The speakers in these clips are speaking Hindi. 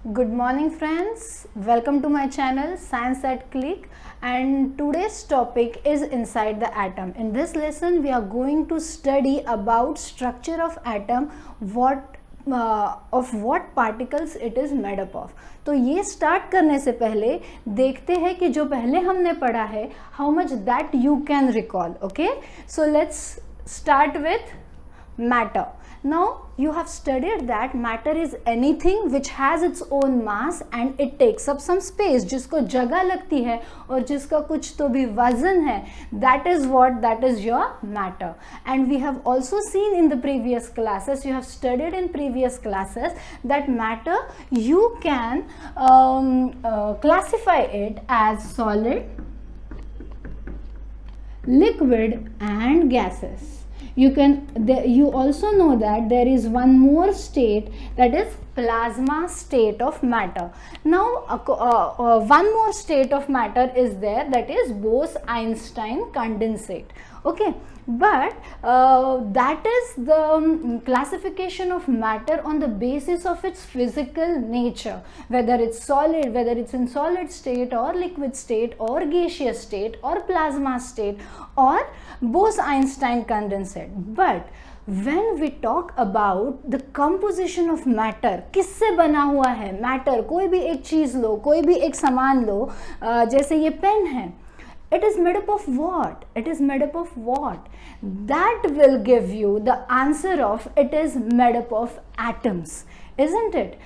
Good morning friends, welcome to my channel Science at Click, and today's topic is inside the atom. In this lesson we are going to study about structure of atom, of what particles it is made up of. तो ये स्टार्ट करने से पहले देखते हैं कि जो पहले हमने पढ़ा है how much that you can recall. Okay, so let's start with matter. Now you have studied that matter is anything which has its own mass and it takes up some space, जिसको जगह लगती है और जिसका कुछ तो भी वजन है, that is your matter. And we have also seen in the previous classes, you have studied in previous classes that matter you can classify it as solid, liquid and gases. You also know that there is one more state, that is plasma state of matter. Now one more state of matter is there, that is Bose-Einstein condensate. Okay, but that is the classification of matter on the basis of its physical nature, whether it's solid, whether it's in solid state or liquid state or gaseous state or plasma state or Bose-Einstein condensate. But when we talk about the composition of matter, किससे बना हुआ है matter, कोई भी एक चीज़ लो, कोई भी एक सामान लो, जैसे ये पेन है, it is made up of what? It is made up of what? That will give you the answer of it is made up of atoms, isn't it?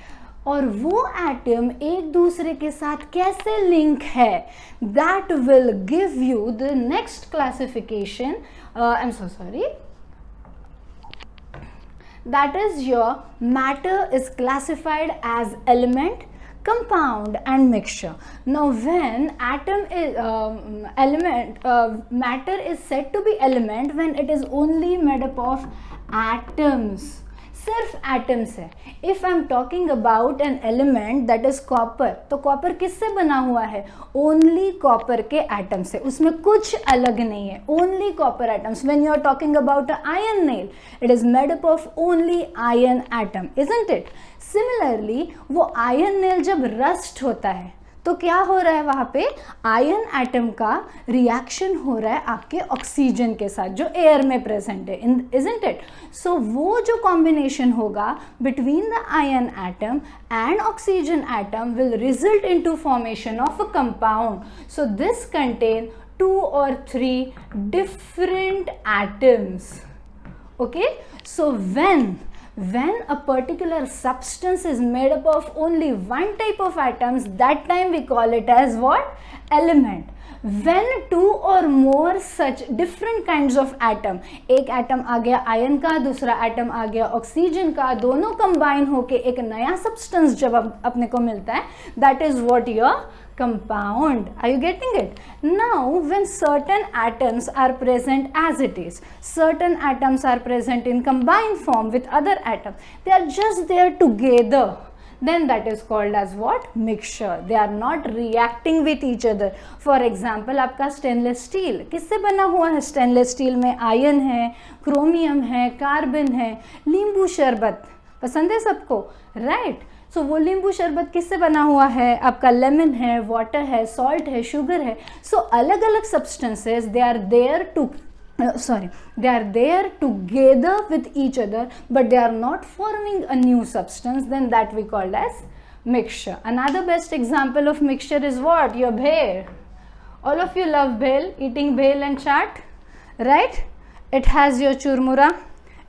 और वो एटम एक दूसरे के साथ कैसे लिंक है, that will give you the next classification. I'm so sorry. That is your matter is classified as element, compound and mixture. Now when atom is matter is said to be element when it is only made up of atoms, सिर्फ एटम्स है. If I am talking about an element that is copper, तो कॉपर किससे बना हुआ है? ओनली कॉपर के एटम से, उसमें कुछ अलग नहीं है, only copper atoms. When you are talking about a iron nail, it is made up of only iron atom, isn't it? Similarly वो आयरन नेल जब रस्ट होता है तो क्या हो रहा है, वहाँ पे आयरन एटम का रिएक्शन हो रहा है आपके ऑक्सीजन के साथ जो एयर में प्रेजेंट है, इजंट इट? सो वो जो कॉम्बिनेशन होगा between the iron atom and oxygen atom will result into formation of a compound. So this contain 2 or 3 different atoms. Okay, so when a particular substance is made up of only one type of atoms, that time we call it as what? Element. When 2 or more such different kinds of atom, एक एटम आ गया आयन का, दूसरा एटम आ गया ऑक्सीजन का, दोनों कंबाइन होके एक नया सब्सटेंस जब अपने को मिलता है, that is what your compound. Are you getting it? Now when certain atoms are present as it is, certain atoms are present in combined form with other atoms, they are just there together, then that is called as what? Mixture. They are not reacting with each other. For example, आपका स्टेनलेस स्टील किससे बना हुआ है? स्टेनलेस स्टील में आयन है, क्रोमियम है, कार्बन है. नींबू शरबत पसंद है सबको, राइट? सो वो नींबू शरबत किससे बना हुआ है? आपका लेमन है, वाटर है, सॉल्ट है, शुगर है. सो अलग अलग substances they are there together with each other, but they are not forming a new substance, then that we call as mixture. Another best example of mixture is what? Your bhel. All of you love bhel, eating bhel and chaat, right? It has your churmura,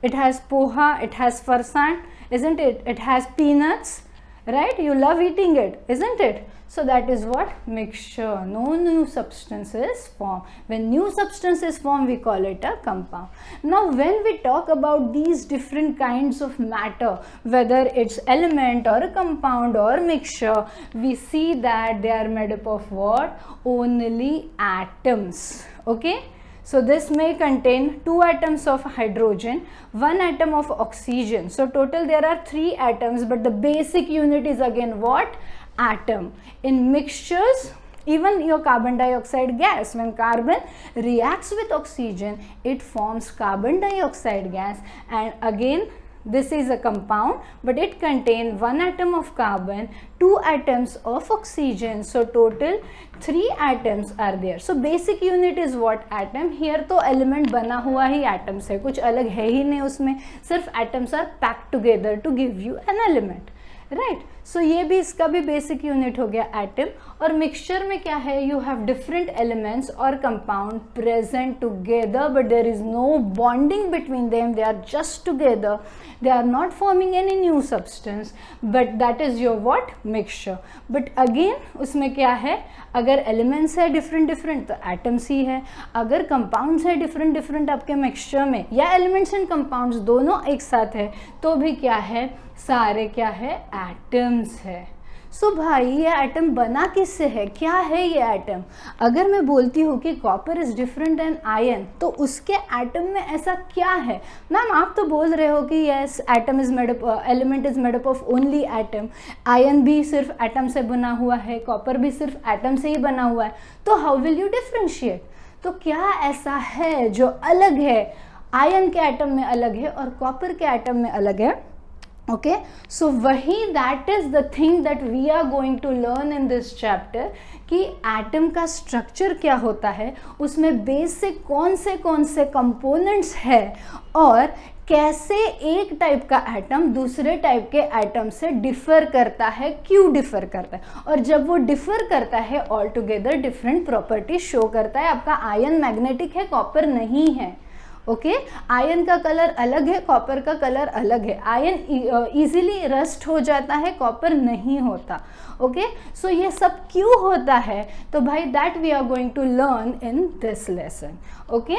it has poha, it has farsan, isn't it? It has peanuts, right? You love eating it, isn't it? So that is what? Mixture. No new substances form. When new substances form, we call it a compound. Now when we talk about these different kinds of matter, whether it's element or a compound or mixture, we see that they are made up of what? Only atoms. Okay, so this may contain 2 atoms of hydrogen, 1 atom of oxygen. So total there are 3 atoms, but the basic unit is again what? Atom. In mixtures, even your carbon dioxide gas, when carbon reacts with oxygen, it forms carbon dioxide gas, and again this is a compound, but it contains 1 atom of carbon, 2 atoms of oxygen, so total 3 atoms are there. So basic unit is what? Atom. Here तो element बना हुआ ही atom से, कुछ अलग है ही नहीं उसमें, सिर्फ atoms are packed together to give you an element, right. So ये भी, इसका भी बेसिक यूनिट हो गया एटम. और मिक्सचर में क्या है, यू हैव डिफरेंट एलिमेंट्स और compound present together, but there is no bonding between them, they are just together, they are not forming any new substance, but that is your what, mixture. But again उसमें क्या है, अगर एलिमेंट्स है डिफरेंट डिफरेंट तो एटम्स ही है, अगर कंपाउंड्स है डिफरेंट डिफरेंट आपके मिक्सचर में, या एलिमेंट्स एंड कंपाउंड्स दोनों एक साथ है, तो भी क्या है, सारे क्या है, एटम्स है. सो भाई ये एटम बना किससे है, क्या है ये एटम. अगर मैं बोलती हूँ कि copper is different then ion, तो उसके एटम में ऐसा क्या है. मैम आप तो बोल रहे हो कि yes atom is made up, element is made up of only atom, ion भी सिर्फ एटम से बना हुआ है, कॉपर भी सिर्फ एटम से ही बना हुआ है, तो हाउ विल यू डिफरेंशिएट. तो क्या ऐसा है जो अलग है, आयन के एटम में अलग है और कॉपर के एटम में अलग है. ओके, सो वही that is the thing that we are going to learn in this chapter, कि एटम का स्ट्रक्चर क्या होता है, उसमें बेसिक कौन से कंपोनेंट्स है, और कैसे एक टाइप का एटम दूसरे टाइप के एटम से डिफर करता है, क्यों डिफर करता है, और जब वो डिफर करता है all together different property show करता है. आपका आयन मैग्नेटिक है, कॉपर नहीं है. ओके, आयन का कलर अलग है, कॉपर का कलर अलग है. आयन इजीली रस्ट हो जाता है, कॉपर नहीं होता. ओके, सो ये सब क्यों होता है, तो भाई that we are going to learn in this lesson. Okay,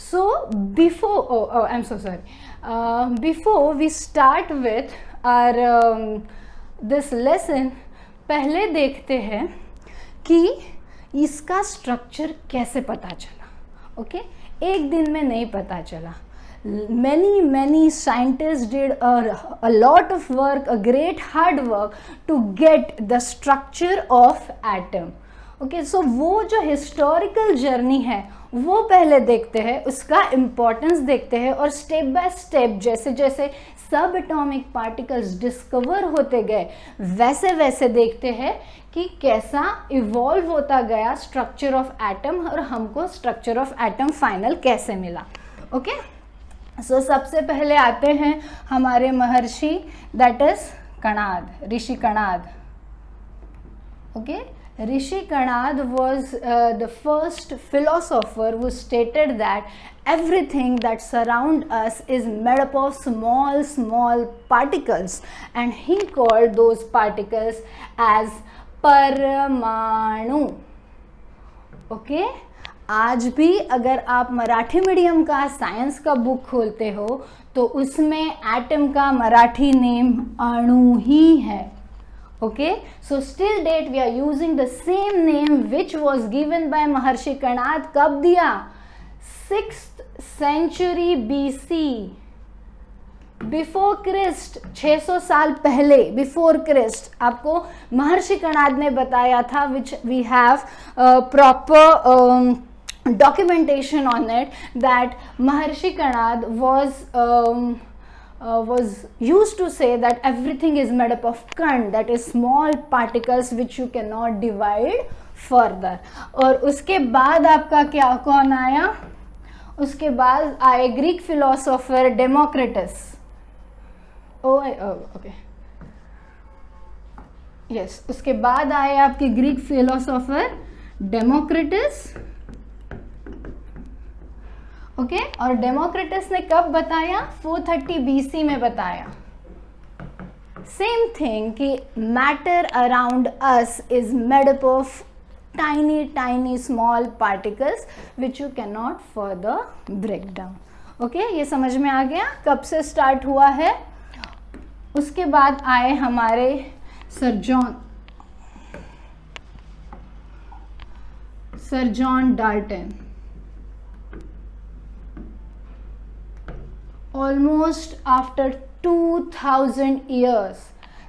so before I am so sorry, before we start with our this lesson, पहले देखते हैं कि इसका स्ट्रक्चर कैसे पता चला. ओके, एक दिन में नहीं पता चला. many scientists did a lot of work, a great hard work to get the structure of atom. Okay, so वो जो हिस्टोरिकल जर्नी है वो पहले देखते हैं, उसका इम्पोर्टेंस देखते हैं, और स्टेप बाय स्टेप जैसे जैसे सब एटॉमिक पार्टिकल्स डिस्कवर होते गए वैसे वैसे देखते हैं कि कैसा इवॉल्व होता गया स्ट्रक्चर ऑफ एटम, और हमको स्ट्रक्चर ऑफ एटम फाइनल कैसे मिला. ओके, सो सबसे पहले आते हैं हमारे Maharshi, that is Kanad, Rishi Kanad. Okay, Rishi Kanad was the first philosopher who stated that everything that surrounds us is made up of small particles, and he called those particles as परमाणु. ओके, आज भी अगर आप मराठी मीडियम का साइंस का बुक खोलते हो तो उसमें एटम का मराठी नेम अणु ही है. Okay, so still date we are using the same name which was given by Maharshi Kanad. कब दिया, 6th century BC, before Christ, 600 साल पहले, बिफोर क्रिस्ट आपको महर्षि कणाद ने बताया था, which we have proper documentation on it, that Maharshi Kanad was used to say that everything is made up of kand, that is small particles which you cannot divide further. और उसके बाद आपका क्या, कौन आया, उसके बाद आए Greek philosopher Democritus. Okay, yes, उसके बाद आए आपके ग्रीक फिलोसोफर डेमोक्रिटस. ओके, और डेमोक्रिटस ने कब बताया, 430 BC में बताया. सेम थिंग कि matter around us is made up of tiny small particles which you can not further break down. Okay, ये समझ में आ गया कब से स्टार्ट हुआ है. उसके बाद आए हमारे sir John Dalton. Almost after 2000 years,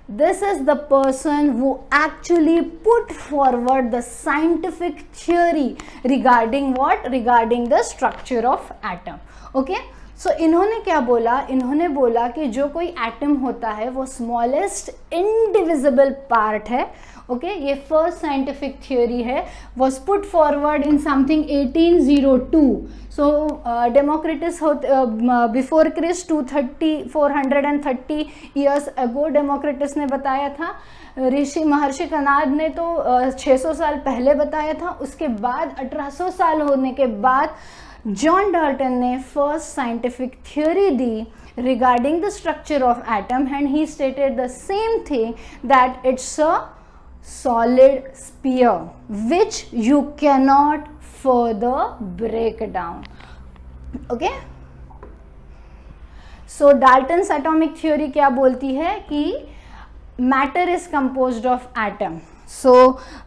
this is the person who actually put forward the scientific theory regarding what, regarding the structure of atom. Okay, सो इन्होंने क्या बोला, इन्होंने बोला कि जो कोई एटम होता है वो स्मॉलेस्ट इनडिविजिबल पार्ट है. ओके, ये फर्स्ट साइंटिफिक थियोरी है, was put forward in something 1802. So Democritus before Christ 430 years ago Democritus ने बताया था. महर्षि कनाद ने तो 600 साल पहले बताया था. उसके बाद 1800 साल होने के बाद जॉन डाल्टन ने first scientific theory the regarding the structure of atom, and he stated the same thing, that it's a solid sphere which you cannot further break down. Okay, so Dalton's atomic theory क्या बोलती है कि matter is composed of atom. so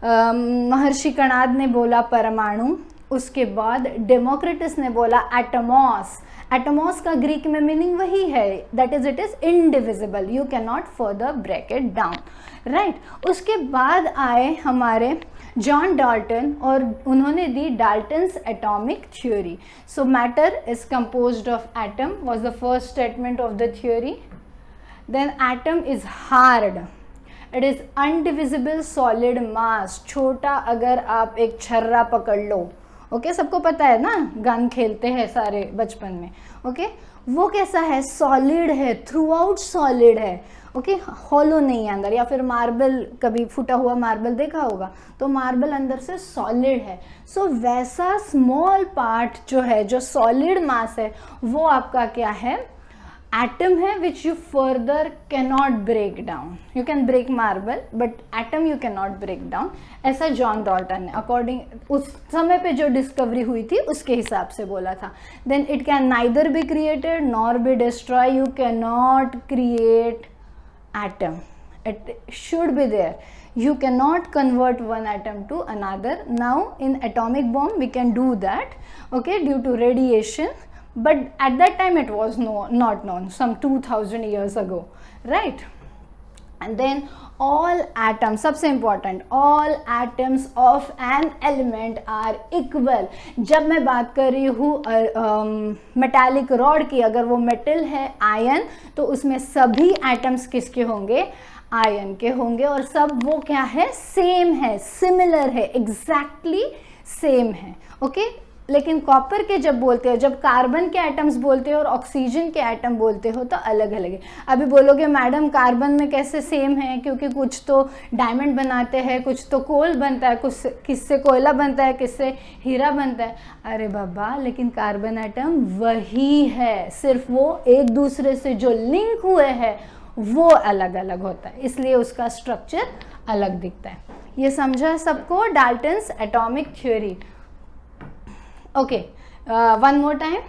महर्षि कणाद ने बोला परमाणु, उसके बाद डेमोक्रिटस ने बोला एटमॉस. एटमॉस का ग्रीक में मीनिंग वही है, that is it is indivisible, you can not further break it down, right. उसके बाद आए हमारे जॉन डाल्टन और उन्होंने दी Dalton's atomic theory. So matter is composed of atom was the first statement of the theory. Then atom is hard, it is undivisible solid mass. छोटा अगर आप एक छर्रा पकड़ लो, ओके, सबको पता है ना, गन खेलते हैं सारे बचपन में. ओके, वो कैसा है, सॉलिड है, थ्रू आउट सॉलिड है. ओके, हॉलो नहीं है अंदर. या फिर मार्बल, कभी फूटा हुआ मार्बल देखा होगा, तो मार्बल अंदर से सॉलिड है. सो वैसा स्मॉल पार्ट जो है, जो सॉलिड मास है, वो आपका क्या है, एटम है, which you further cannot break down. You can break marble but atom you can not break down. ऐसा जॉन डाल्टन ने अकॉर्डिंग उस समय पे जो डिस्कवरी हुई थी उसके हिसाब से बोला था. Then it can neither be created nor be destroy. You can not create atom, it should be there. You cannot convert one atom to another. Now in atomic bomb we can do that, okay, due to radiation, but at that time it was not known, some 2000 years ago, right? And then all atoms, सबसे important, all atoms of an element are equal. जब मैं बात कर रही हूँ मेटालिक रॉड की, अगर वो मेटल है आयन, तो उसमें सभी एटम्स किसके होंगे, आयन के होंगे. और सब वो क्या है, सेम है, सिमिलर है, एग्जैक्टली सेम है. ओके, लेकिन कॉपर के जब बोलते हो, जब कार्बन के एटम्स बोलते हो और ऑक्सीजन के एटम बोलते हो, तो अलग अलग है. अभी बोलोगे मैडम कार्बन में कैसे सेम है, क्योंकि कुछ तो डायमंड बनाते हैं, कुछ तो कोल बनता है, कुछ किससे कोयला बनता है, किससे हीरा बनता है. अरे बाबा, लेकिन कार्बन एटम वही है, सिर्फ वो एक दूसरे से जो लिंक हुए हैं वो अलग अलग होता है, इसलिए उसका स्ट्रक्चर अलग दिखता है. ये समझा सबको, Dalton's atomic theory. Okay, one more time,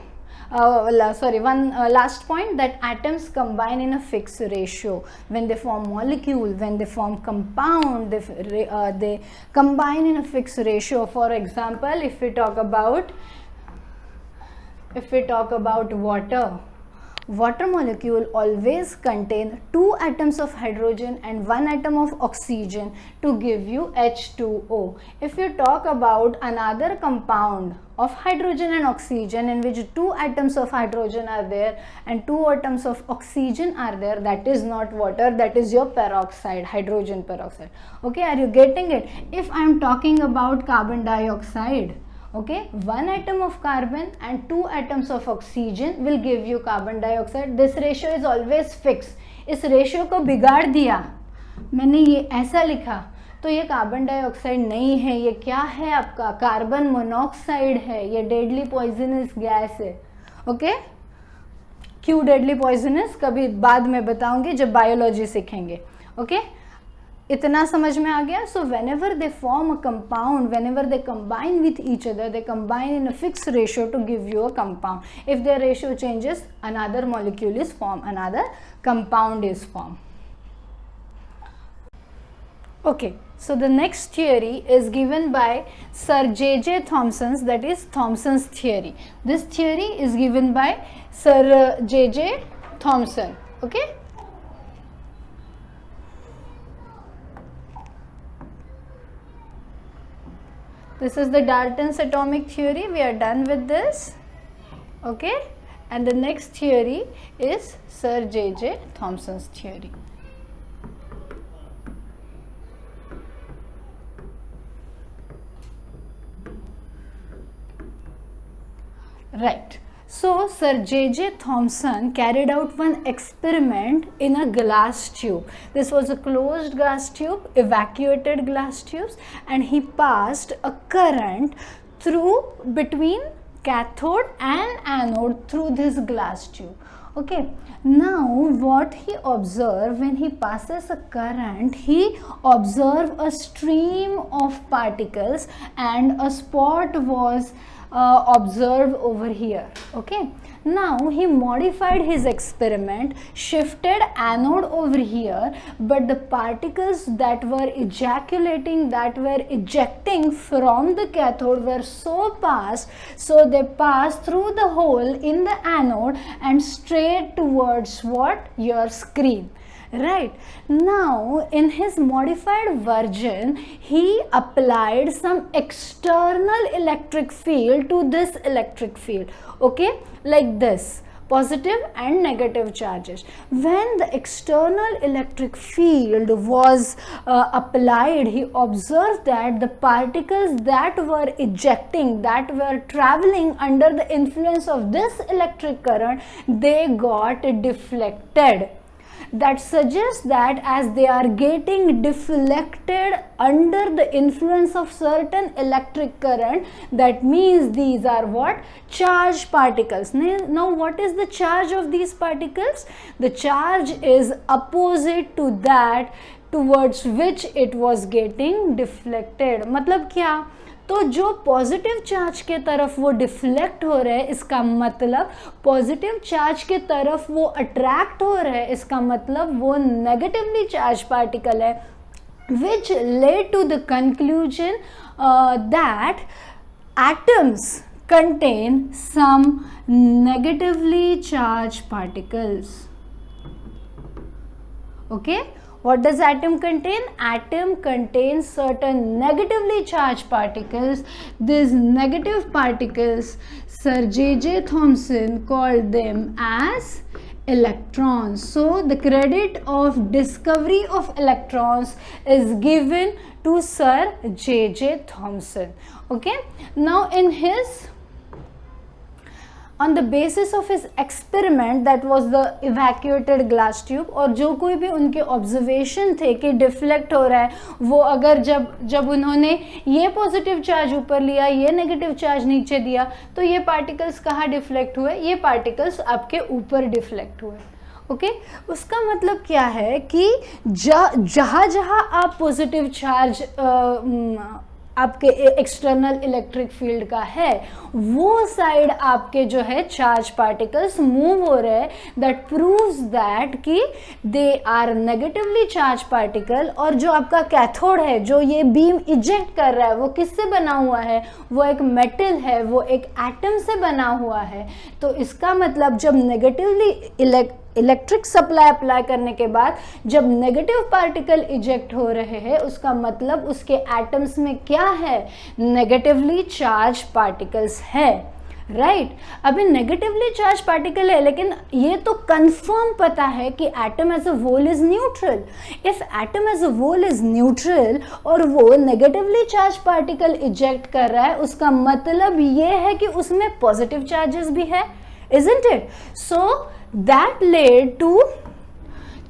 one last point, that atoms combine in a fixed ratio when they form molecule, when they form compound, they combine in a fixed ratio. For example, if we talk about water molecule always contain 2 atoms of hydrogen and 1 atom of oxygen to give you H2O. If you talk about another compound of hydrogen and oxygen in which 2 atoms of hydrogen are there and 2 atoms of oxygen are there, that is not water, that is your peroxide, hydrogen peroxide. Okay, are you getting it? If I am talking about carbon dioxide, okay, 1 atom of carbon and 2 atoms of oxygen will give you carbon dioxide. This ratio is always fixed. इस रेशियो को बिगाड़ दिया, मैंने ये ऐसा लिखा, तो ये कार्बन डाइऑक्साइड नहीं है, ये क्या है आपका कार्बन मोनोऑक्साइड है. ये डेडली पॉइजनस गैस है. ओके, क्यों डेडली पॉइजनस कभी बाद में बताऊंगी जब बायोलॉजी सीखेंगे. ओके, इतना समझ में आ गया. सो whenever they form a compound, whenever they combine with each other, they combine in a fixed ratio to give you a compound. If their ratio changes, another molecule is formed, another compound is formed. Okay, so the next theory is given by Sir J.J. Thomson, that is Thomson's theory. This theory is given by Sir J.J. Thomson. Okay. This is the Dalton's atomic theory. We are done with this. Okay, and the next theory is Sir J.J. Thomson's theory. Right. So Sir J.J. Thomson carried out one experiment in a glass tube. This was a closed glass tube, evacuated glass tubes, and he passed a current through between cathode and anode through this glass tube. Okay, now what he observed when he passes a current, he observed a stream of particles and a spot was observed over here. Okay, now he modified his experiment, shifted anode over here, but the particles that were ejaculating, that were ejecting from the cathode were so fast, so they passed through the hole in the anode and straight towards what? Your screen. Right. Now in his modified version, he applied some external electric field to this electric field. Okay, like this, positive and negative charges. When the external electric field was applied, he observed that the particles that were ejecting, that were traveling under the influence of this electric current, they got deflected. That suggests that as they are getting deflected under the influence of certain electric current, that means these are what? Charged particles. Now what is the charge of these particles? The charge is opposite to that towards which it was getting deflected. मतलब क्या? तो जो पॉजिटिव चार्ज के तरफ वो डिफ्लेक्ट हो रहे हैं, इसका मतलब पॉजिटिव चार्ज के तरफ वो अट्रैक्ट हो रहे हैं, इसका मतलब वो नेगेटिवली चार्ज पार्टिकल है, which led to the conclusion that atoms contain some negatively charged particles. Okay, what does atom contain? Atom contains certain negatively charged particles. These negative particles, Sir J.J. Thomson called them as electrons. So the credit of discovery of electrons is given to Sir J.J. Thomson. Okay, now in his on the basis of his experiment, that was the evacuated glass tube, और जो कोई भी उनके ऑब्जर्वेशन थे कि डिफ्लेक्ट हो रहा है, वो अगर जब उन्होंने ये पॉजिटिव चार्ज ऊपर लिया, ये नेगेटिव चार्ज नीचे दिया, तो ये पार्टिकल्स कहाँ डिफ्लेक्ट हुए? ये पार्टिकल्स आपके ऊपर डिफ्लेक्ट हुए. ओके, उसका मतलब क्या है कि जहाँ जहाँ आप पॉजिटिव चार्ज आपके एक्सटर्नल इलेक्ट्रिक फील्ड का है, वो साइड आपके जो है चार्ज पार्टिकल्स मूव हो रहे हैं. दैट प्रूव्स दैट कि they are negatively charge particle. और जो आपका कैथोड है, जो ये बीम इजेक्ट कर रहा है, वो किससे बना हुआ है? वो एक मेटल है, वो एक एटम से बना हुआ है. तो इसका मतलब जब नेगेटिवली इलेक्ट्रिक सप्लाई अप्लाई करने के बाद जब नेगेटिव पार्टिकल इजेक्ट हो रहे हैं, उसका मतलब उसके एटम्स में क्या है? नेगेटिवली चार्ज पार्टिकल्स है. राइट, अभी नेगेटिवली चार्ज पार्टिकल है, लेकिन ये तो कंफर्म पता है कि atom as a whole is neutral. If atom as a whole is neutral और वो नेगेटिवली चार्ज पार्टिकल इजेक्ट कर रहा है, उसका मतलब ये है कि उसमें पॉजिटिव चार्जेस भी है, isn't it? So that led to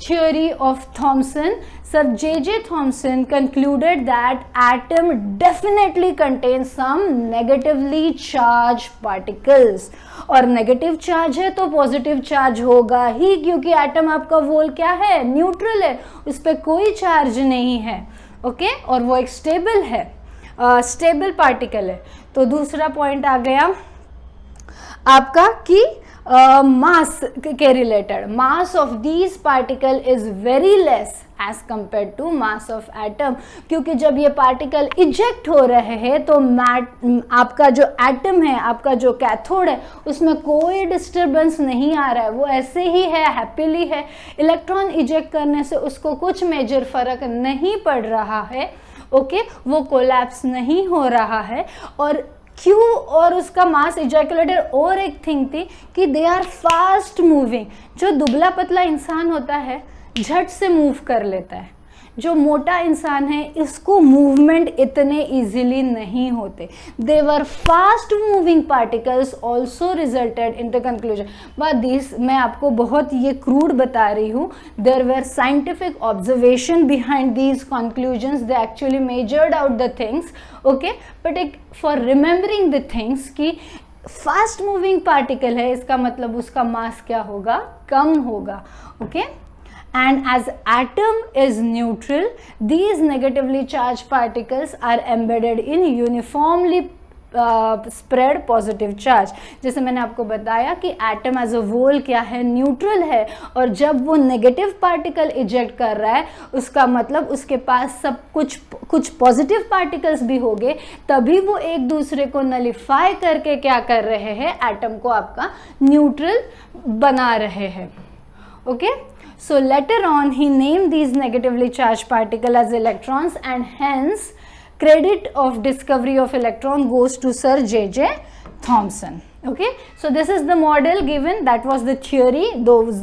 theory of Thomson. Sir J.J. Thomson concluded that atom definitely contains some negatively charged particles. और नेगेटिव चार्ज है तो पॉजिटिव चार्ज होगा ही, क्योंकि एटम आपका वोल क्या है? न्यूट्रल है, उस पर कोई चार्ज नहीं है. ओके, और वो एक स्टेबल है, स्टेबल पार्टिकल है. तो दूसरा पॉइंट आ गया आपका कि मास के रिलेटेड. Mass of these particle is very less as compare to mass of atom, क्योंकि जब ये पार्टिकल इजेक्ट हो रहे हैं तो आपका जो एटम है, आपका जो कैथोड है, उसमें कोई डिस्टर्बेंस नहीं आ रहा है, वो ऐसे ही है, हैप्पीली है. इलेक्ट्रॉन इजेक्ट करने से उसको कुछ मेजर फर्क नहीं पड़ रहा है. ओके, वो कोलैप्स नहीं हो रहा है. और क्यों, और उसका मास इजैकुलेटेड, और एक थिंग थी कि दे आर फास्ट मूविंग। जो दुबला पतला इंसान होता है झट से मूव कर लेता है, जो मोटा इंसान है इसको मूवमेंट इतने इजीली नहीं होते। They were fast moving particles also resulted in the conclusion, but this मैं आपको बहुत ये क्रूड बता रही हूँ। There were scientific observation behind these conclusions, they actually measured out the things, okay. But एक फॉर रिमेंबरिंग द थिंग्स कि फास्ट मूविंग पार्टिकल है, इसका मतलब उसका मास क्या होगा, कम होगा, okay. And as atom is neutral, these negatively charged particles are embedded in uniformly spread positive charge। जैसे मैंने आपको बताया कि एटम एज अ होल क्या है, न्यूट्रल है, और जब वो नेगेटिव पार्टिकल इजेक्ट कर रहा है उसका मतलब उसके पास सब कुछ पॉजिटिव पार्टिकल्स भी होंगे, तभी वो एक दूसरे को नलिफाई करके क्या कर रहे हैं, एटम को आपका न्यूट्रल बना रहे हैं, okay. So later on he named these negatively charged particles as electrons, and hence credit of discovery of electron goes to Sir J.J. Thomson. Okay, so this is the model given, that was the theory, those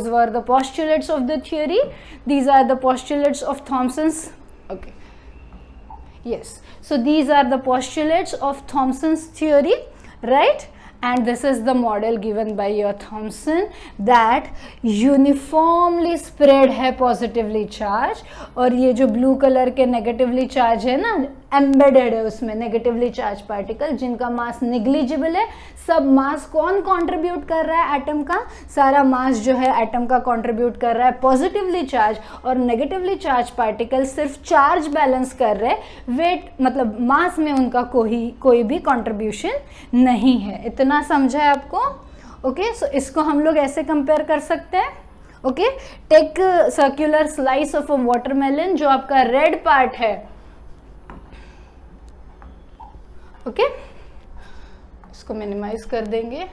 were the postulates of the theory, these are the postulates of Thomson's, okay, yes, so these are the postulates of Thomson's theory, right? And this is the model given by your Thomson that uniformly spread है positively charge, और ये जो ब्लू कलर के negatively charge है ना, embedded है उसमें negatively charged particle जिनका मास negligible है। सब मास कौन कंट्रीब्यूट कर रहा है, एटम का सारा मास जो है एटम का कंट्रीब्यूट कर रहा है पॉजिटिवली चार्ज, और नेगेटिवली चार्ज पार्टिकल सिर्फ चार्ज बैलेंस कर रहे, वेट मतलब मास में उनका कोई भी कंट्रीब्यूशन नहीं है। इतना समझा है आपको, ओके। सो इसको हम लोग ऐसे कंपेयर कर सकते हैं, okay. Take circular slice of a watermelon, जो आपका रेड पार्ट है, ओके, इसको मिनिमाइज कर देंगे,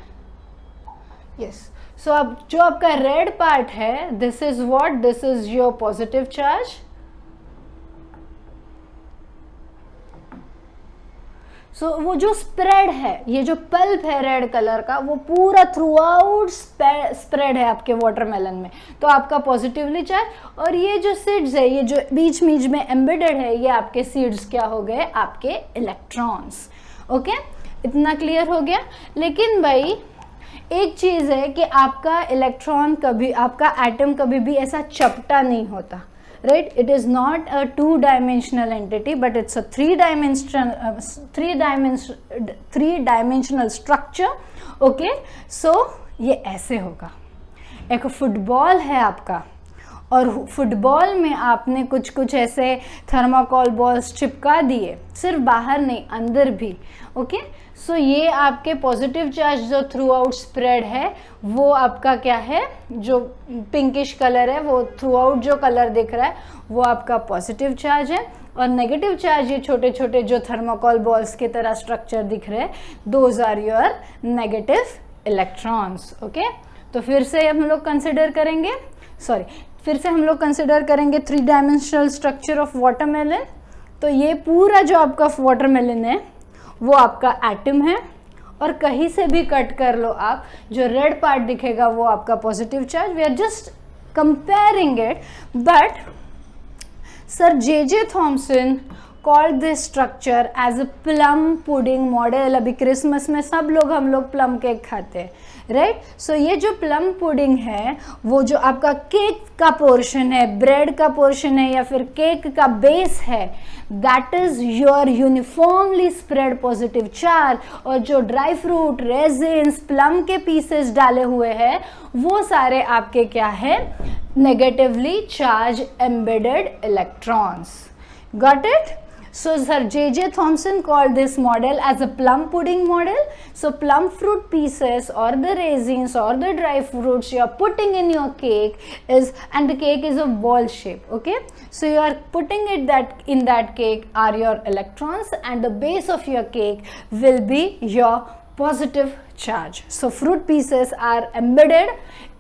यस। सो अब जो आपका रेड पार्ट है, this is what, this is your positive charge, so वो जो स्प्रेड है, ये जो पल्प है रेड कलर का, वो पूरा थ्रू आउट स्प्रेड है आपके वाटरमेलन में, तो आपका पॉजिटिवली चार्ज, और ये जो सीड्स है, ये जो बीच बीच में एम्बेडेड है, ये आपके सीड्स क्या हो गए, आपके इलेक्ट्रॉन्स, ओके। इतना क्लियर हो गया। लेकिन भाई एक चीज़ है कि आपका इलेक्ट्रॉन कभी, आपका एटम कभी भी ऐसा चपटा नहीं होता, right? It is not a 2 dimensional entity, but it's a 3 dimensional structure, okay. So ये ऐसे होगा, एक फुटबॉल है आपका, और फुटबॉल में आपने कुछ ऐसे थर्माकोल बॉल्स चिपका दिए, सिर्फ बाहर नहीं अंदर भी, ओके। सो ये आपके पॉजिटिव चार्ज जो थ्रू आउट स्प्रेड है, वो आपका क्या है, जो पिंकिश कलर है, वो थ्रू आउट जो कलर दिख रहा है वो आपका पॉजिटिव चार्ज है, और नेगेटिव चार्ज ये छोटे छोटे जो थर्माकोल बॉल्स की तरह स्ट्रक्चर दिख रहे हैं, those are your negative electrons, okay. तो फिर से हम लोग कंसिडर करेंगे, फिर से हम लोग कंसिडर करेंगे 3 डायमेंशनल स्ट्रक्चर ऑफ वाटरमेलन। तो ये पूरा जो आपका वाटरमेलन है वो आपका एटम है, और कहीं से भी कट कर लो आप, जो रेड पार्ट दिखेगा वो आपका positive charge. We are just comparing it, but sir J Thomson called this structure as a plum pudding model. अभी क्रिसमस में सब लोग हम लोग प्लम केक खाते हैं, राइट? सो ये जो प्लम पुडिंग है, वो जो आपका केक का पोर्शन है, ब्रेड का पोर्शन है, या फिर केक का बेस है, that is your uniformly spread positive charge. और जो ड्राई फ्रूट, रेजिन्स, प्लम के पीसेस डाले हुए हैं, वो सारे आपके क्या है, negatively charge embedded electrons. Got it? So Sir J.J. Thomson called this model as a plum pudding model. So plum fruit pieces or the raisins or the dry fruits you are putting in your cake is, and the cake is a ball shape, okay? So you are putting it that in that cake are your electrons, and the base of your cake will be your positive charge. So fruit pieces are embedded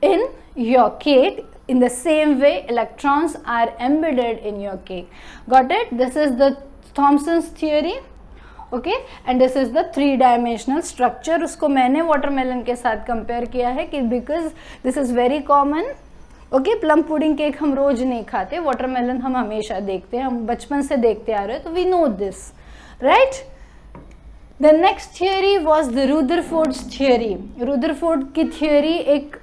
in your cake. In the same way, electrons are embedded in your cake. Got it? This is the Thomson's theory. Okay, and this is the 3 dimensional structure. उसको मैंने वाटरमेलन के साथ कंपेयर किया है कि because this is very common. Okay, plum pudding cake हम रोज नहीं खाते, वाटरमेलन हम हमेशा देखते हैं, हम बचपन से देखते आ रहे हैं, तो we know this, right. The next theory was the Rutherford's theory. Rutherford की थियोरी एक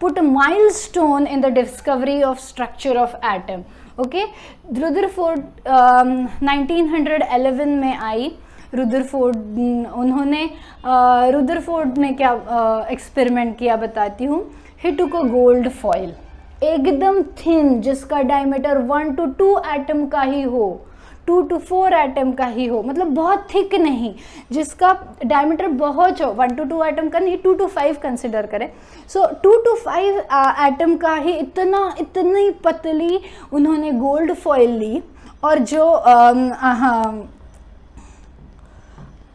put a milestone in the discovery of structure of atom. Okay, Rutherford 1911 में आई। रुदरफोर्ड ने क्या एक्सपेरिमेंट किया बताती हूँ। ही टुक अ गोल्ड फॉइल, एकदम थिन, जिसका डायमीटर 1 to 2 एटम का ही हो, 2 to 4 एटम का ही हो, मतलब बहुत थिक नहीं, जिसका डायमीटर बहुत हो, 1 to 2 एटम का नहीं, 2 to 5 कंसिडर करें। सो 2 to 5 एटम का ही इतनी पतली उन्होंने गोल्ड फॉइल ली। और जो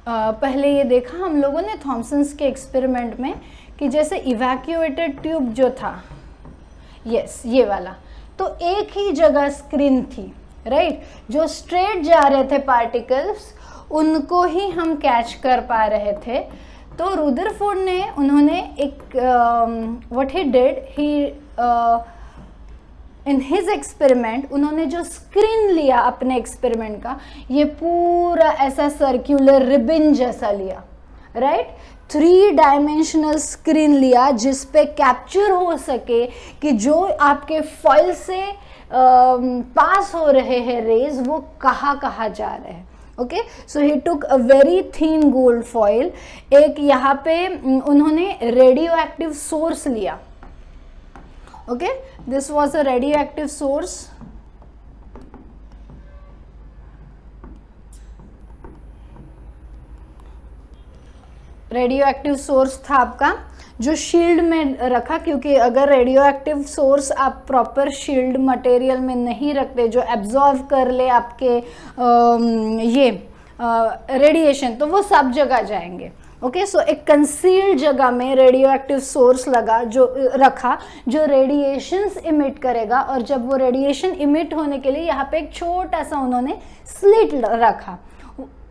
पहले ये देखा हम लोगों ने थॉमसन्स के एक्सपेरिमेंट में कि जैसे इवैक्यूएटेड ट्यूब जो था, यस ये वाला, तो एक ही जगह स्क्रीन थी, राइट, जो स्ट्रेट जा रहे थे पार्टिकल्स उनको ही हम कैच कर पा रहे थे। तो रुदरफोर्ड ने उन्होंने एक what he did, he in his experiment उन्होंने जो स्क्रीन लिया अपने एक्सपेरिमेंट का, ये पूरा ऐसा सर्क्यूलर रिबन जैसा लिया, राइट, 3 डायमेंशनल स्क्रीन लिया जिस पे कैप्चर हो सके कि जो आपके फॉइल से पास हो रहे हैं रेज वो कहाँ कहाँ जा रहे हैं। Okay, so he took a very thin gold foil. एक यहाँ पे उन्होंने रेडियो एक्टिव सोर्स लिया। Okay, this was a radio active source. Radio active source था आपका जो शील्ड में रखा, क्योंकि अगर रेडियो एक्टिव सोर्स आप प्रॉपर शील्ड मटेरियल में नहीं रखते जो एब्जॉर्व कर ले आपके रेडिएशन, तो वो सब जगह जाएंगे। ओके, सो एक कंसील्ड जगह में रेडियो एक्टिव सोर्स रखा जो रेडिएशंस इमिट करेगा, और जब वो रेडिएशन इमिट होने के लिए यहाँ पे एक छोटा सा उन्होंने स्लिट रखा,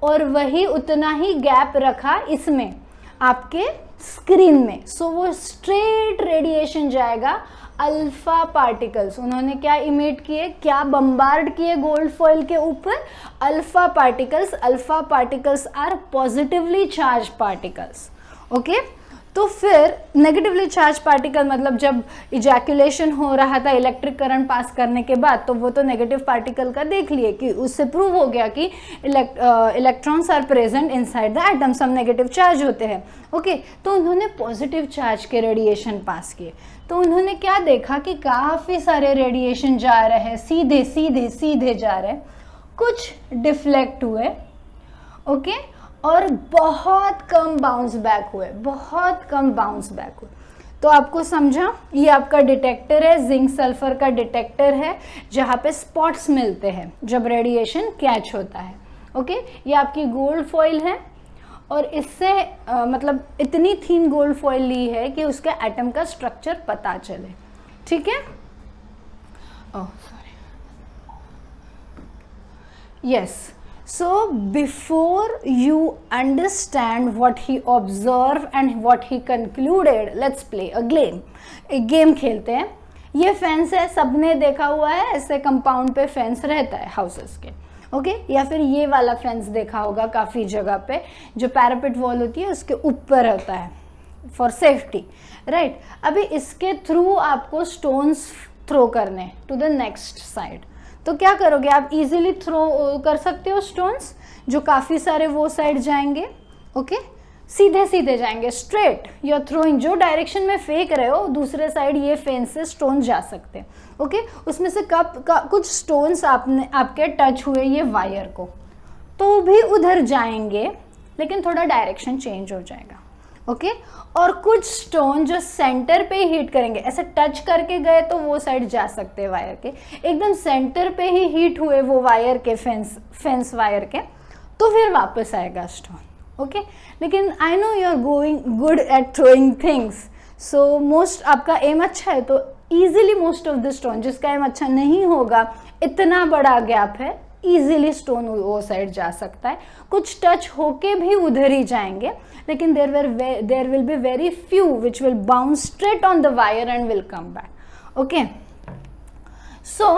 और वही उतना ही गैप रखा इसमें आपके स्क्रीन में। सो वो स्ट्रेट रेडिएशन जाएगा अल्फा पार्टिकल्स। उन्होंने क्या इमिट किए, क्या बम्बार्ड किए गोल्ड फॉइल के ऊपर, alpha particles. Alpha particles are positively charge particles. Okay, तो फिर नेगेटिवली चार्ज पार्टिकल मतलब जब इजैकुलेशन हो रहा था इलेक्ट्रिक करंट पास करने के बाद, तो वो तो नेगेटिव पार्टिकल का देख लिए कि उससे प्रूव हो गया कि electrons are present inside the atom, सब नेगेटिव चार्ज होते हैं। ओके, तो उन्होंने पॉजिटिव चार्ज के रेडिएशन पास किए, तो उन्होंने क्या देखा कि काफ़ी सारे रेडिएशन जा रहे हैं, सीधे सीधे सीधे जा रहे हैं, कुछ डिफ्लेक्ट हुए। ओके, और बहुत कम बाउंस बैक हुए, बहुत कम बाउंस बैक हुए। तो आपको समझा, ये आपका डिटेक्टर है, जिंक सल्फर का डिटेक्टर है, जहाँ पे स्पॉट्स मिलते हैं जब रेडिएशन कैच होता है। ओके, ये आपकी गोल्ड फॉइल है, और इससे मतलब इतनी थीन गोल्ड फॉइल ली है कि उसके एटम का स्ट्रक्चर पता चले। ठीक है, oh sorry, yes. So before you understand what he observed and what he concluded, let's play a game. एक गेम खेलते हैं। ये फेंस है, सबने देखा हुआ है, ऐसे कंपाउंड पे फेंस रहता है हाउसेस के। ओके, या फिर ये वाला फेंस देखा होगा काफ़ी जगह पे, जो पैरापेट वॉल होती है उसके ऊपर होता है फॉर सेफ्टी, राइट। अभी इसके थ्रू आपको स्टोन्स थ्रो करने टू द नेक्स्ट साइड, तो क्या करोगे आप, इजीली थ्रो कर सकते हो स्टोन्स, जो काफ़ी सारे वो साइड जाएंगे। ओके, सीधे सीधे जाएंगे, स्ट्रेट यू आर थ्रोइंग, जो डायरेक्शन में फेंक रहे हो दूसरे साइड ये फेंस से स्टोन जा सकते हैं। ओके, उसमें से कुछ स्टोन्स आपके टच हुए ये वायर को, तो भी उधर जाएंगे, लेकिन थोड़ा डायरेक्शन चेंज हो जाएगा। ओके, और कुछ स्टोन जो सेंटर पे हीट करेंगे, ऐसे टच करके गए तो वो साइड जा सकते हैं वायर के, एकदम सेंटर पे ही हीट हुए वो वायर के फेंस वायर के, तो फिर वापस आएगा स्टोन। ओके, लेकिन I know you are going good at throwing things, so most आपका एम अच्छा है तो easily most of the stone, जिसका एम अच्छा नहीं होगा, इतना बड़ा गैप है इजीली स्टोन वो साइड जा सकता है, कुछ टच होके भी उधर ही जाएंगे, लेकिन there will be very few which will bounce straight on the wire and will come back. Okay, so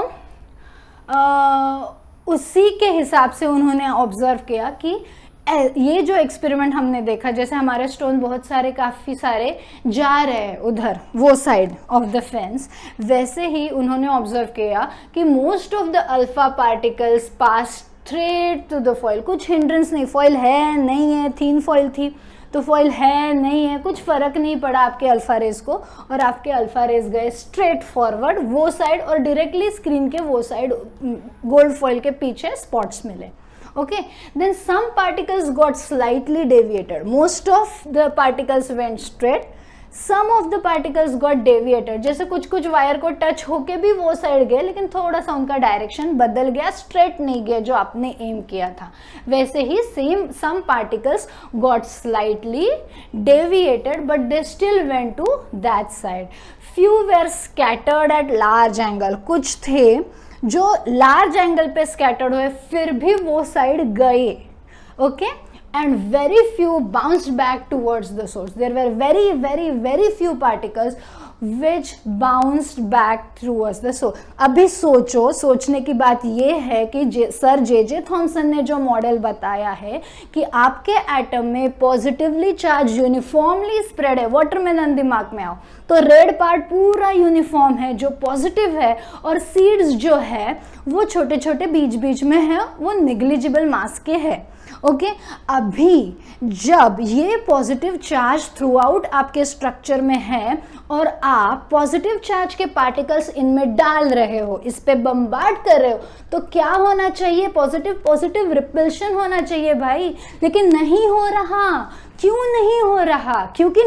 उसी के हिसाब से उन्होंने ऑब्जर्व किया कि ये जो एक्सपेरिमेंट हमने देखा, जैसे हमारे स्टोन बहुत सारे काफ़ी सारे जा रहे हैं उधर वो साइड ऑफ द फेंस, वैसे ही उन्होंने ऑब्जर्व किया कि most of the alpha particles pass straight to the foil. कुछ हिंड्रेंस नहीं, फॉइल है नहीं है, थिन फॉइल थी तो फॉइल है नहीं है, कुछ फर्क नहीं पड़ा आपके अल्फा रेज को, और आपके अल्फा रेज गए स्ट्रेट फॉरवर्ड वो साइड और डायरेक्टली स्क्रीन के वो साइड गोल्ड फॉइल के पीछे स्पॉट्स मिले। Okay, then some particles got slightly deviated. Most of the particles went straight, some of the particles got deviated. जैसे कुछ कुछ वायर को टच होके भी वो साइड गए, लेकिन थोड़ा सा उनका डायरेक्शन बदल गया, स्ट्रेट नहीं गया जो आपने एम किया था। वैसे ही same some particles got slightly deviated but they still went to that side. Few were scattered at large angle. कुछ थे जो लार्ज एंगल पे स्कैटर्ड हुए फिर भी वो साइड गए। Okay, and very few bounced back towards the source. There were very very very few particles which bounced back towards the source. अभी सोचो, सोचने की बात ये है कि सर जे थॉमसन ने जो मॉडल बताया है कि आपके एटम में पॉजिटिवली चार्ज यूनिफॉर्मली स्प्रेड है, वाटरमेलन दिमाग में आओ तो रेड पार्ट पूरा यूनिफॉर्म है जो पॉजिटिव है, और सीड्स जो है वो छोटे छोटे बीच बीच में है, वो निग्लिजिबल मास के है। ओके, अभी जब ये पॉजिटिव चार्ज थ्रू आउट आपके स्ट्रक्चर में है और आप पॉजिटिव चार्ज के पार्टिकल्स इनमें डाल रहे हो, इस पे बम्बार्ड कर रहे हो, तो क्या होना चाहिए? पॉजिटिव पॉजिटिव रिपल्शन होना चाहिए भाई, लेकिन नहीं हो रहा। क्यों नहीं हो रहा? क्योंकि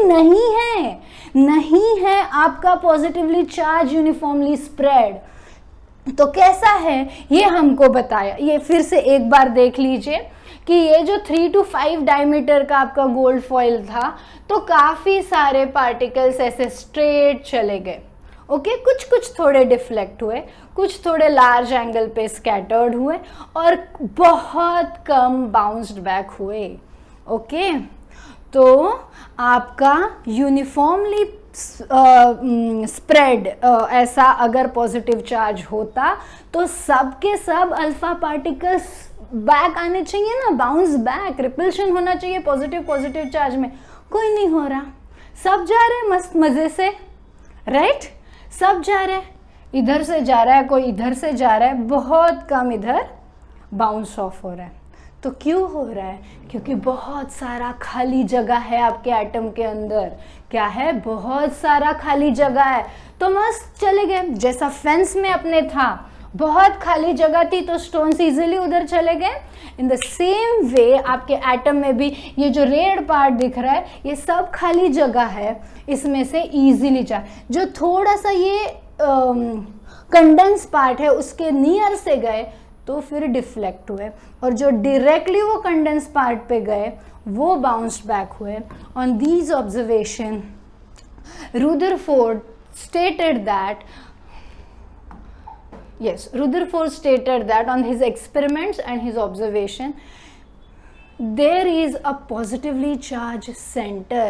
नहीं है आपका पॉजिटिवली चार्ज यूनिफॉर्मली स्प्रेड। तो कैसा है ये हमको बताया, ये फिर से एक बार देख लीजिए कि ये जो 3 to 5 डायमीटर का आपका गोल्ड फॉइल था, तो काफ़ी सारे पार्टिकल्स ऐसे स्ट्रेट चले गए। ओके, कुछ थोड़े डिफ्लेक्ट हुए, कुछ थोड़े लार्ज एंगल पे स्कैटर्ड हुए, और बहुत कम बाउंस्ड बैक हुए। ओके, तो आपका यूनिफॉर्मली स्प्रेड ऐसा अगर पॉजिटिव चार्ज होता तो सब के सब अल्फा पार्टिकल्स बैक आने चाहिए ना, बाउंस बैक, रिपल्शन होना चाहिए पॉजिटिव चार्ज में। कोई नहीं हो रहा, सब जा रहे हैं मस्त मजे से, राइट? सब जा रहे हैं, इधर से जा रहा है, कोई इधर से जा रहा है, बहुत कम इधर बाउंस ऑफ हो रहा है। तो क्यों हो रहा है? क्योंकि बहुत सारा खाली जगह है आपके एटम के अंदर। क्या है? बहुत सारा खाली जगह है, तो मस्त चले गए। जैसा फेंस में अपने था, बहुत खाली जगह थी तो स्टोन्स इजीली उधर चले गए। इन द सेम वे आपके एटम में भी ये जो रेड पार्ट दिख रहा है, ये सब खाली जगह है, इसमें से इजीली जा, जो थोड़ा सा ये कंडेंस पार्ट है उसके नियर से गए तो फिर डिफ्लेक्ट हुए, और जो डायरेक्टली वो कंडेंस पार्ट पे गए वो बाउंस्ड बैक हुए। On these observation Rutherford stated that on his experiments and his observation, there is a positively charged center,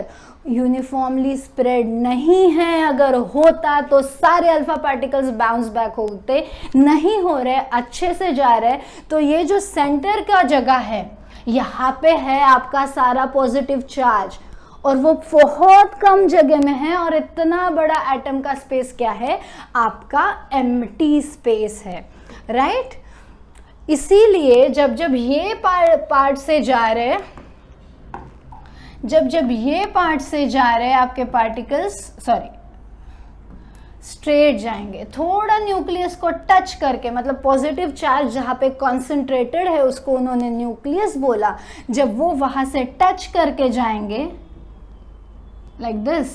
uniformly spread नहीं है। अगर होता तो सारे अल्फा पार्टिकल्स बाउंस बैक होते, नहीं हो रहे, अच्छे से जा रहे, तो ये जो सेंटर का जगह है यहाँ पे है आपका सारा पॉजिटिव चार्ज, और वो बहुत कम जगह में है, और इतना बड़ा एटम का स्पेस क्या है? आपका एम्प्टी स्पेस है, राइट? इसीलिए जब ये पार्ट से जा रहे, जब ये पार्ट से जा रहे आपके पार्टिकल्स, स्ट्रेट जाएंगे, थोड़ा न्यूक्लियस को टच करके, मतलब पॉजिटिव चार्ज जहाँ पे कॉन्सेंट्रेटेड है उसको उन्होंने न्यूक्लियस बोला, जब वो वहाँ से टच करके जाएंगे लाइक दिस,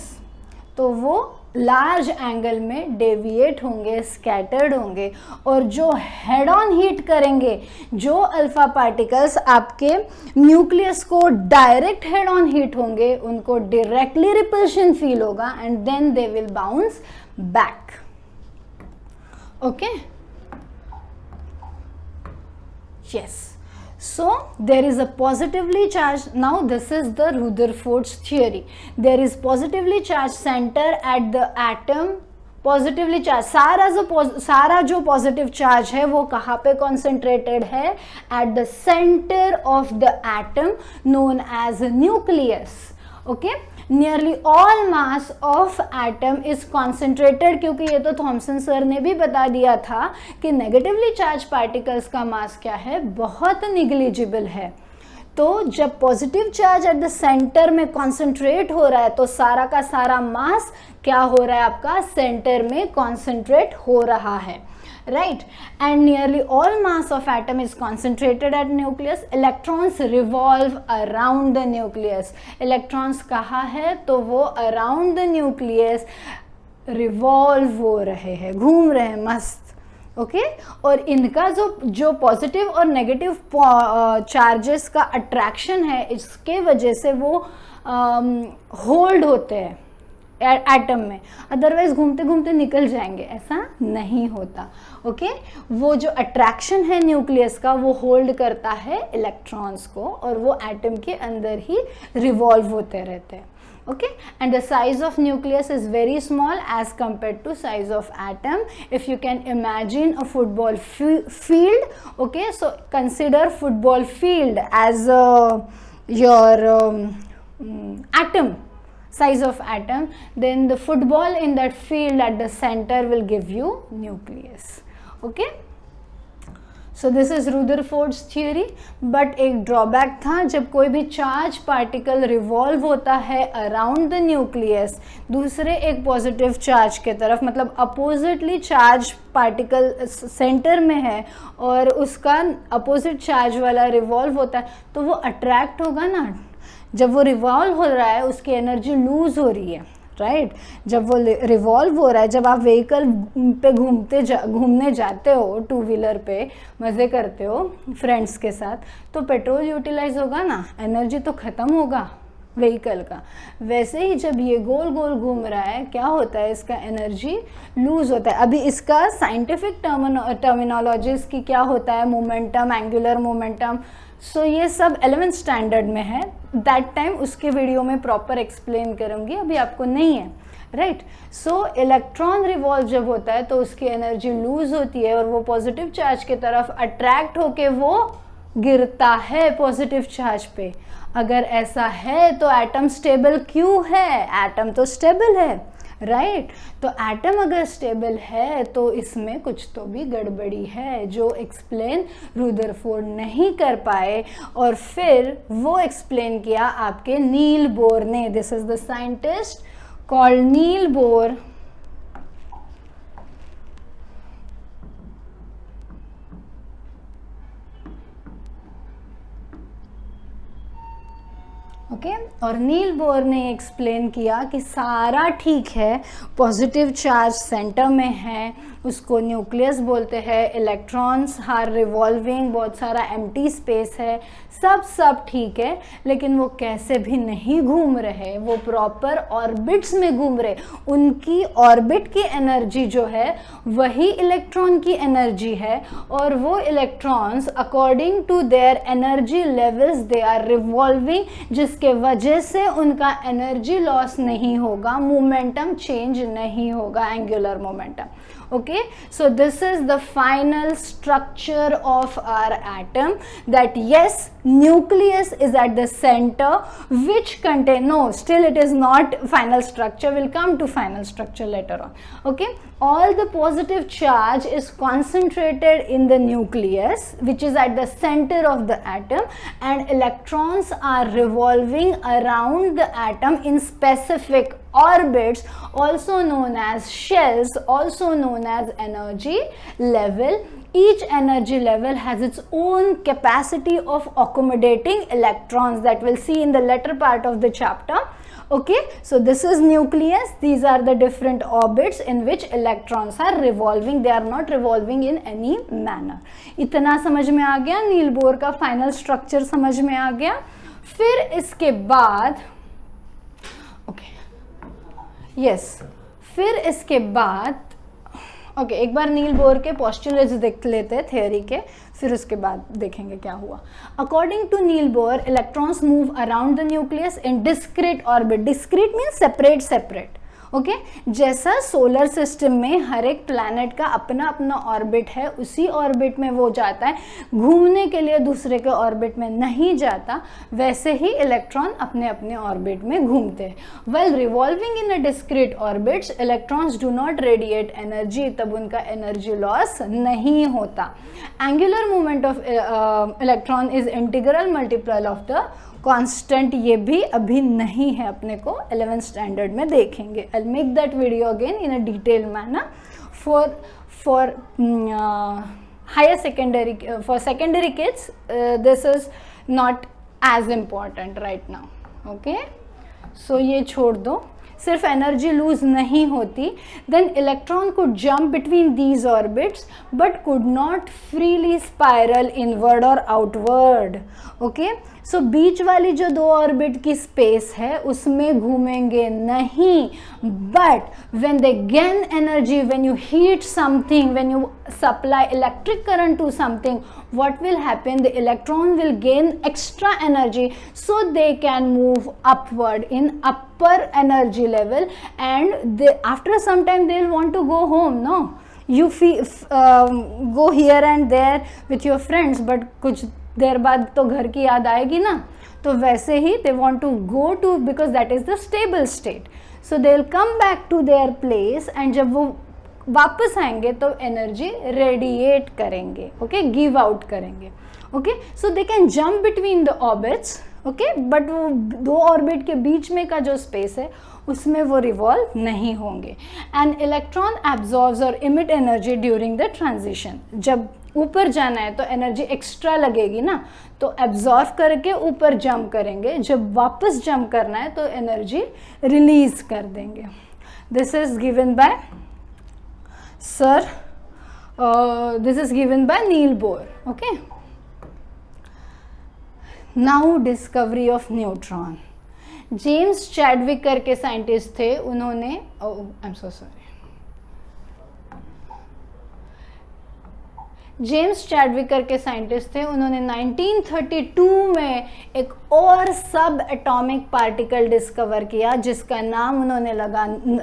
तो वो लार्ज एंगल में डेविएट होंगे, स्कैटर्ड होंगे, और जो हेड ऑन हीट करेंगे, जो अल्फा पार्टिकल्स आपके न्यूक्लियस को डायरेक्ट हेड ऑन हीट होंगे, उनको डायरेक्टली रिपल्शन फील होगा, and then they will bounce back. Okay, yes. So there is a positively charged, now this is the Rutherford's theory, there is positively charged center at the atom, positively charge, सारा जो पॉजिटिव चार्ज है वो कहाँ पे कॉन्सेंट्रेटेड है, at the centre of the atom known as nucleus. Okay, nearly all mass of atom is concentrated, क्योंकि ये तो थॉमसन सर ने भी बता दिया था कि नेगेटिवली चार्ज पार्टिकल्स का मास क्या है, बहुत निग्लिजिबल है. तो जब positive charge at the centre में कॉन्सेंट्रेट हो रहा है तो सारा का सारा मास क्या हो रहा है, आपका सेंटर में कॉन्सेंट्रेट हो रहा है, right. And nearly all mass of atom is concentrated at nucleus. Electrons revolve around the nucleus. Electrons कहाँ है, तो वो अराउंड द न्यूक्लियस रिवॉल्व हो रहे हैं, घूम रहे हैं मस्त. ओके और इनका जो पॉजिटिव और नेगेटिव चार्जेस का अट्रैक्शन है, इसके वजह से वो होल्ड होते हैं एटम में, अदरवाइज घूमते घूमते निकल जाएंगे, ऐसा नहीं होता. ओके वो जो अट्रैक्शन है न्यूक्लियस का, वो होल्ड करता है इलेक्ट्रॉन्स को और वो एटम के अंदर ही रिवॉल्व होते रहते हैं. Okay, and the size of nucleus is very small as compared to size of atom. If you can imagine a football field, okay, so consider football field as your atom, size of atom, then the football in that field at the center will give you nucleus. Okay, so this is Rutherford's theory. But एक ड्रॉबैक था, जब कोई भी चार्ज पार्टिकल रिवॉल्व होता है अराउंड द न्यूक्लियस दूसरे एक पॉजिटिव चार्ज के तरफ, मतलब अपोजिटली चार्ज पार्टिकल सेंटर में है और उसका अपोजिट चार्ज वाला रिवॉल्व होता है, तो वो अट्रैक्ट होगा ना. जब वो रिवॉल्व हो रहा है उसकी एनर्जी लूज हो रही है, राइट. जब वो रिवॉल्व हो रहा है, जब आप व्हीकल पे घूमने जाते हो, टू व्हीलर पे मज़े करते हो फ्रेंड्स के साथ, तो पेट्रोल यूटिलाइज होगा ना, एनर्जी तो ख़त्म होगा व्हीकल का. वैसे ही जब ये गोल गोल घूम रहा है, क्या होता है, इसका एनर्जी लूज होता है. अभी इसका साइंटिफिक टर्मिनोलॉजीज की क्या होता है, मोमेंटम, एंगुलर मोमेंटम, सो ये सब 11th स्टैंडर्ड में है. दैट टाइम उसके वीडियो में प्रॉपर एक्सप्लेन करूँगी, अभी आपको नहीं है, राइट. सो इलेक्ट्रॉन रिवॉल्व जब होता है तो उसकी एनर्जी लूज होती है और वो पॉजिटिव चार्ज की तरफ अट्रैक्ट होके वो गिरता है पॉजिटिव चार्ज पे. अगर ऐसा है तो एटम स्टेबल क्यों है, एटम तो स्टेबल है, राइट. तो एटम अगर स्टेबल है तो इसमें कुछ तो भी गड़बड़ी है, जो एक्सप्लेन रुदरफोर्ड नहीं कर पाए और फिर वो एक्सप्लेन किया आपके नील बोर ने. This is the scientist called Niels Bohr. Okay और नील बोर ने एक्सप्लेन किया कि सारा ठीक है, पॉजिटिव चार्ज सेंटर में है, उसको न्यूक्लियस बोलते हैं, इलेक्ट्रॉन्स आर रिवॉल्विंग, बहुत सारा एम्प्टी स्पेस है, सब ठीक है, लेकिन वो कैसे भी नहीं घूम रहे, वो प्रॉपर ऑर्बिट्स में घूम रहे. उनकी ऑर्बिट की एनर्जी जो है वही इलेक्ट्रॉन की एनर्जी है और वो electrons according to their energy levels they are revolving, जिसके वजह से उनका एनर्जी लॉस नहीं होगा, मोमेंटम चेंज नहीं होगा, angular momentum. Okay, so this is the final structure of our atom, that yes, nucleus is at the center which contain, no, still it is not final structure, we'll come to final structure later on. Okay, all the positive charge is concentrated in the nucleus which is at the center of the atom, and electrons are revolving around the atom in specific orbits, also known as shells, also known as energy level. Each energy level has its own capacity of accommodating electrons, that we'll see in the later part of the chapter. Okay, so this is nucleus, these are the different orbits in which electrons are revolving, they are not revolving in any manner. इतना समझ में आ गया, नील बोर का फाइनल स्ट्रक्चर समझ में आ गया. फिर इसके बाद फिर इसके बाद ओके, एक बार नील बोर के पोस्टुलेट्स देख लेते हैं थ्योरी के, फिर उसके बाद देखेंगे क्या हुआ. According to Niels Bohr, electrons move around the nucleus in discrete orbit. Discrete means separate separate. Okay, जैसा सोलर सिस्टम में हर एक प्लैनेट का अपना अपना ऑर्बिट है, उसी ऑर्बिट में वो जाता है, घूमने के लिए दूसरे के ऑर्बिट में नहीं जाता, वैसे ही इलेक्ट्रॉन अपने अपने ऑर्बिट में घूमते हैं. Well revolving in a discrete orbits, electrons do not radiate energy, तब उनका एनर्जी लॉस नहीं होता. Angular movement of electron is integral multiple of the constant. ये भी अभी नहीं है, अपने को 11th स्टैंडर्ड में देखेंगे. I make that video again in a detail manner for higher secondary. For secondary kids this is not as important right now. Okay, so ये छोड़ दो. सिर्फ एनर्जी लूज नहीं होती, then electron could jump between these orbits but could not freely spiral inward और आउटवर्ड. ओके, सो बीच वाली जो दो ऑर्बिट की स्पेस है उसमें घूमेंगे नहीं, but when they gain energy, when you heat something, when you supply electric current to something, what will happen? The electron will gain extra energy, so they can move upward in upper energy level, and they, after some time they'll want to go home. No, you go here and there with your friends, but कुछ देर बाद तो घर की याद आएगी ना, तो वैसे ही they want to go to, because that is the stable state, so they'll come back to their place, and जब वो वापस आएंगे तो एनर्जी रेडिएट करेंगे. ओके, गिव आउट करेंगे. Okay, so they can jump between the orbits. Okay, but वो दो ऑर्बिट के बीच में का जो स्पेस है उसमें वो रिवॉल्व नहीं होंगे. एंड इलेक्ट्रॉन एब्जॉर्ब्स और emit energy during the transition. जब ऊपर जाना है तो एनर्जी एक्स्ट्रा लगेगी ना, तो एब्जॉर्व करके ऊपर जंप करेंगे, जब वापस जंप करना है तो एनर्जी रिलीज कर देंगे. This is given by Sir, this is given by Niels Bohr. Okay. Now discovery of neutron. James Chadwick करके साइंटिस्ट थे, उन्होंने आई am so sorry, James Chadwick करके साइंटिस्ट थे, उन्होंने 1932 में एक और सब एटॉमिक पार्टिकल डिस्कवर किया जिसका नाम उन्होंने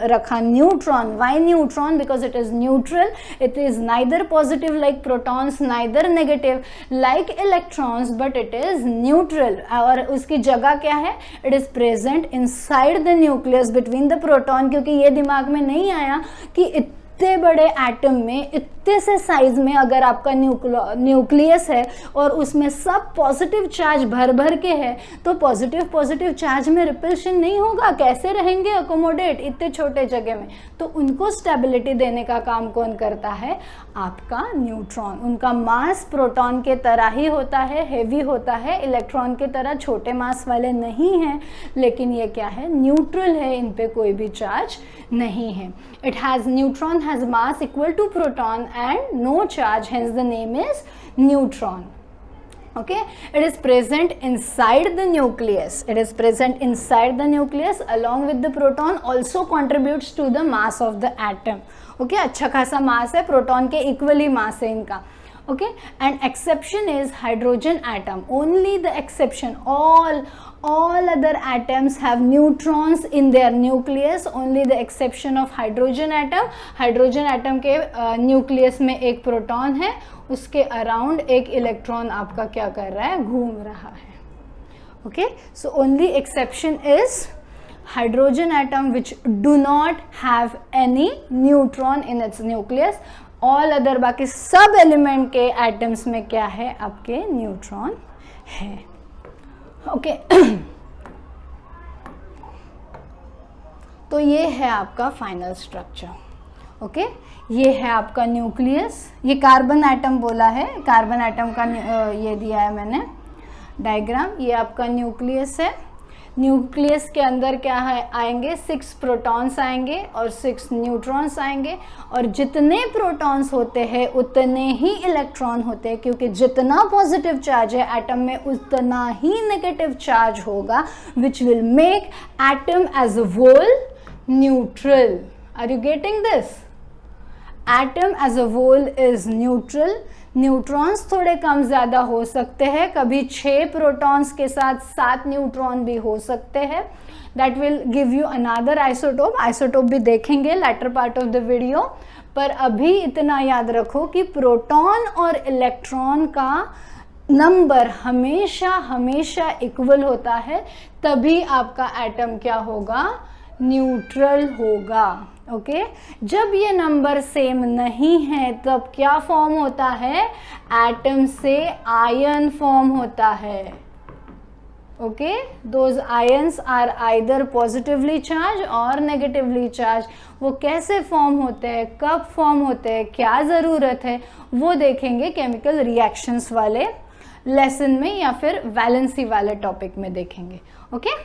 रखा neutron. Why neutron? Because it is neutral, it is neither positive like protons, neither negative like electrons, but it is neutral. और उसकी जगह क्या है? It is present inside the nucleus between the proton. क्योंकि ये दिमाग में नहीं आया कि इतने बड़े एटम में, इतने से साइज में अगर आपका न्यूक्लियस है और उसमें सब पॉजिटिव चार्ज भर भर के है, तो पॉजिटिव चार्ज में रिपल्शन नहीं होगा. कैसे रहेंगे अकोमोडेट इतने छोटे जगह में? तो उनको स्टेबिलिटी देने का काम कौन करता है? आपका न्यूट्रॉन. उनका मास प्रोटॉन के तरह ही होता है, हेवी होता है, इलेक्ट्रॉन के तरह छोटे मास वाले नहीं हैं, लेकिन ये क्या है? न्यूट्रल है, इन पे कोई भी चार्ज नहीं है. It has, neutron has mass equal to proton and no charge, hence the name is neutron. Okay, it is present inside the nucleus. It is present inside the nucleus along with the proton, also contributes to the mass of the atom. Okay, अच्छा खासा मास है, प्रोटॉन के इक्वली मास है इनका. Okay, and exception is hydrogen atom. Only the exception, all other atoms have neutrons in their nucleus, only the exception of hydrogen atom. Hydrogen atom के nucleus में एक प्रोटॉन है, उसके अराउंड एक इलेक्ट्रॉन आपका क्या कर रहा है? घूम रहा है. Okay, so only exception is hydrogen atom which do not have any neutron in its nucleus. All other बाकी सब एलिमेंट के एटम्स में क्या है? आपके न्यूट्रॉन है. ओके, तो ये है आपका फाइनल स्ट्रक्चर. ओके, ये है आपका न्यूक्लियस. ये कार्बन एटम बोला है, कार्बन एटम का ये दिया है मैंने डायग्राम. ये आपका न्यूक्लियस है. न्यूक्लियस के अंदर क्या है? आएंगे 6 प्रोटॉन्स आएंगे और 6 न्यूट्रॉन्स आएंगे, और जितने प्रोटॉन्स होते हैं उतने ही इलेक्ट्रॉन होते हैं, क्योंकि जितना पॉजिटिव चार्ज है एटम में उतना ही नेगेटिव चार्ज होगा, which will make atom as a whole neutral. Are you getting this? Atom as a whole is neutral, neutrons थोड़े कम ज़्यादा हो सकते हैं, कभी 6 प्रोटॉन्स के साथ 7 न्यूट्रॉन भी हो सकते हैं. That will give you another isotope, isotope भी देखेंगे later part of the video. पर अभी इतना याद रखो कि प्रोटॉन और इलेक्ट्रॉन का नंबर हमेशा हमेशा इक्वल होता है, तभी आपका एटम क्या होगा, न्यूट्रल होगा. ओके जब ये नंबर सेम नहीं है तब क्या फॉर्म होता है, एटम से आयन फॉर्म होता है. Okay those ions are either positively charge और नेगेटिवली चार्ज. वो कैसे फॉर्म होते हैं, कब फॉर्म होते हैं, क्या ज़रूरत है, वो देखेंगे केमिकल रिएक्शंस वाले लेसन में या फिर वैलेंसी वाले टॉपिक में देखेंगे. Okay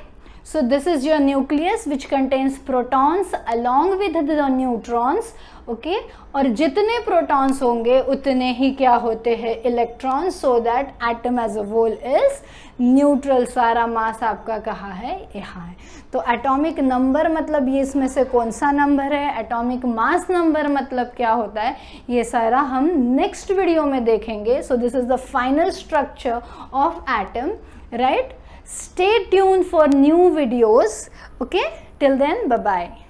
so this is your nucleus which contains protons along with the neutrons. okay और जितने protons होंगे उतने ही क्या होते हैं, electrons, so that atom as a whole is neutral. सारा मास आपका कहाँ है, यहाँ है. तो एटॉमिक नंबर मतलब ये इसमें से कौन सा नंबर है, एटॉमिक मास नंबर मतलब क्या होता है, ये सारा हम नेक्स्ट वीडियो में देखेंगे. सो this is the final structure of atom, right. Stay tuned for new videos. Okay, till then, bye bye.